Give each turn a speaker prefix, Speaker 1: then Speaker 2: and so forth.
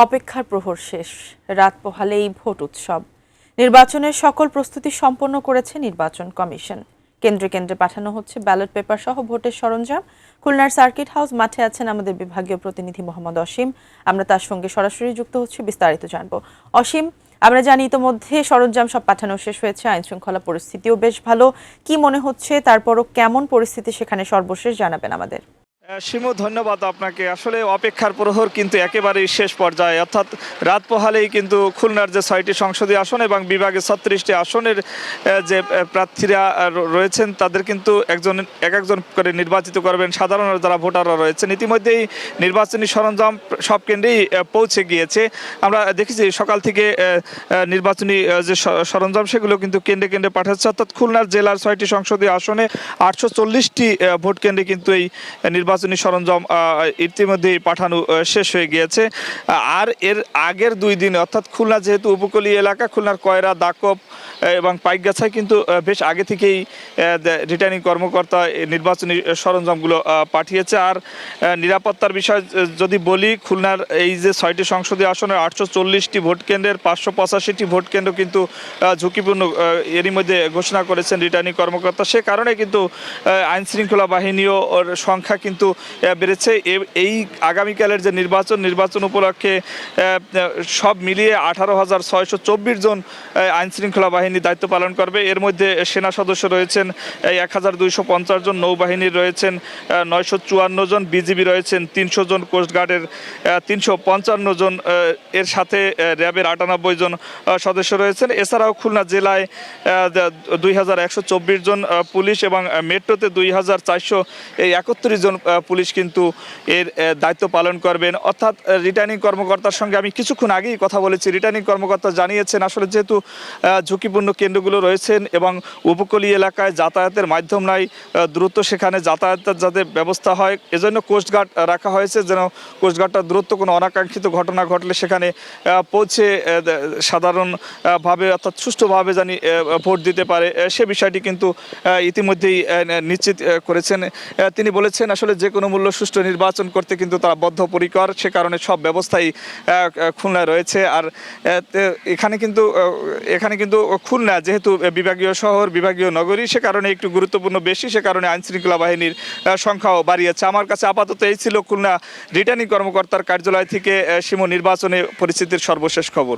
Speaker 1: অপেক্ষার প্রহর শেষ, রাত পোহালেই ভোট উৎসব। নির্বাচনের সকল প্রস্তুতি সম্পন্ন করেছে নির্বাচন কমিশন। কেন্দ্রে কেন্দ্রে পাঠানো হচ্ছে ব্যালট পেপার সহ ভোটের সরঞ্জাম। খুলনার সার্কিট হাউস মাঠে আছেন আমাদের বিভাগীয় প্রতিনিধি মোহাম্মদ অসীম। আমরা তার সঙ্গে সরাসরি যুক্ত হচ্ছি, বিস্তারিত জানবো। অসীম, আমরা জানি ইতোমধ্যে সরঞ্জাম সব পাঠানো শেষ হয়েছে, আইন শৃঙ্খলা পরিস্থিতিও বেশ ভালো। কি মনে হচ্ছে, তারপরও কেমন পরিস্থিতি সেখানে সর্বশেষ জানাবেন আমাদের।
Speaker 2: শিমু, ধন্যবাদ আপনাকে। আসলে অপেক্ষার প্রহর কিন্তু একেবারেই শেষ পর্যায়ে, অর্থাৎ রাত পোহালেই কিন্তু খুলনার যে 6টি সংসদীয় আসন এবং বিভাগে 36টি আসনের যে প্রার্থীরা রয়েছেন তাদের কিন্তু একজন করে নির্বাচিত করবেন সাধারণ যারা ভোটাররা রয়েছেন। ইতিমধ্যেই নির্বাচনী সরঞ্জাম সব কেন্দ্রেই পৌঁছে গিয়েছে। আমরা দেখেছি সকাল থেকে নির্বাচনী যে সরঞ্জাম সেগুলো কিন্তু কেন্দ্রে কেন্দ্রে পাঠাচ্ছে, অর্থাৎ খুলনার জেলার 6টি সংসদীয় আসনে 840টি ভোট কেন্দ্রে কিন্তু এই নির্বাচনী সরঞ্জাম ইতিমধ্যেই পাঠানো শেষ হয়ে গিয়েছে। আর এর আগের 2 দিন, অর্থাৎ খুলনা যেহেতু উপকূলীয় এলাকা, খুলনার কয়রা, দাকব এবং পাইকগাছায় কিন্তু বেশ আগে থেকেই রিটার্নিং কর্মকর্তা নির্বাচনী সরঞ্জামগুলো পাঠিয়েছে। আর নিরাপত্তার বিষয় যদি বলি, খুলনার এই যে 6টি সংসদীয় আসনের 840টি ভোট কেন্দ্রের 585টি ভোট কেন্দ্র কিন্তু ঝুঁকিপূর্ণ এরই মধ্যে ঘোষণা করেছেন রিটার্নিং কর্মকর্তা। সে কারণে কিন্তু আইন শৃঙ্খলা বাহিনীও সংখ্যা কিন্তু বেড়েছে। এই আগামীকালের যে নির্বাচন উপলক্ষে সব মিলিয়ে 18,624 জন আইন শৃঙ্খলা বাহিনী দায়িত্ব পালন করবে। এর মধ্যে সেনা সদস্য রয়েছেন 1250 জন, নৌবাহিনীর রয়েছেন 954 জন, বিজিবি রয়েছেন 300 জন, কোস্টগার্ডের 355 জন, এর সাথে র্যাবের 98 জন সদস্য রয়েছেন। এছাড়াও খুলনা জেলায় 2124 জন পুলিশ এবং মেট্রোতে 2431 জন পুলিশ কিন্তু এর দায়িত্ব পালন করবেন। অর্থাৎ রিটার্নিং কর্মকর্তার সঙ্গে আমি কিছুক্ষণ আগেই কথা বলেছি। রিটার্নিং কর্মকর্তা জানিয়েছেন আসলে যেহেতু ঝুঁকিপূর্ণ কেন্দ্রগুলো রয়েছেন এবং উপকূলীয় এলাকায় যাতায়াতের মাধ্যম নাই, দ্রুত সেখানে যাতায়াতের যাতে ব্যবস্থা হয়, এজন্য কোস্টগার্ড রাখা হয়েছে, যেন কোস্টগার্ডটা দ্রুত কোনো অনাকাঙ্ক্ষিত ঘটনা ঘটলে সেখানে পৌঁছে সাধারণভাবে অর্থাৎ সুষ্ঠুভাবে জানি ভোট দিতে পারে, সে বিষয়টি কিন্তু ইতিমধ্যেই নিশ্চিত করেছেন। তিনি বলেছেন আসলে যে কোনো মূল্য সুষ্ঠু নির্বাচন করতে কিন্তু তারা বদ্ধপরিকর, সে কারণে সব ব্যবস্থাই খুলনায় রয়েছে। আর এখানে কিন্তু খুলনা যেহেতু বিভাগীয় শহর, বিভাগীয় নগরী, সে কারণে একটু গুরুত্বপূর্ণ বেশি, সে কারণে আইন শৃঙ্খলা বাহিনীর সংখ্যাও বাড়িয়েছে। আমার কাছে আপাতত এই ছিল খুলনা রিটার্নিং কর্মকর্তার কার্যালয় থেকে শিমু নির্বাচনে পরিস্থিতির সর্বশেষ খবর।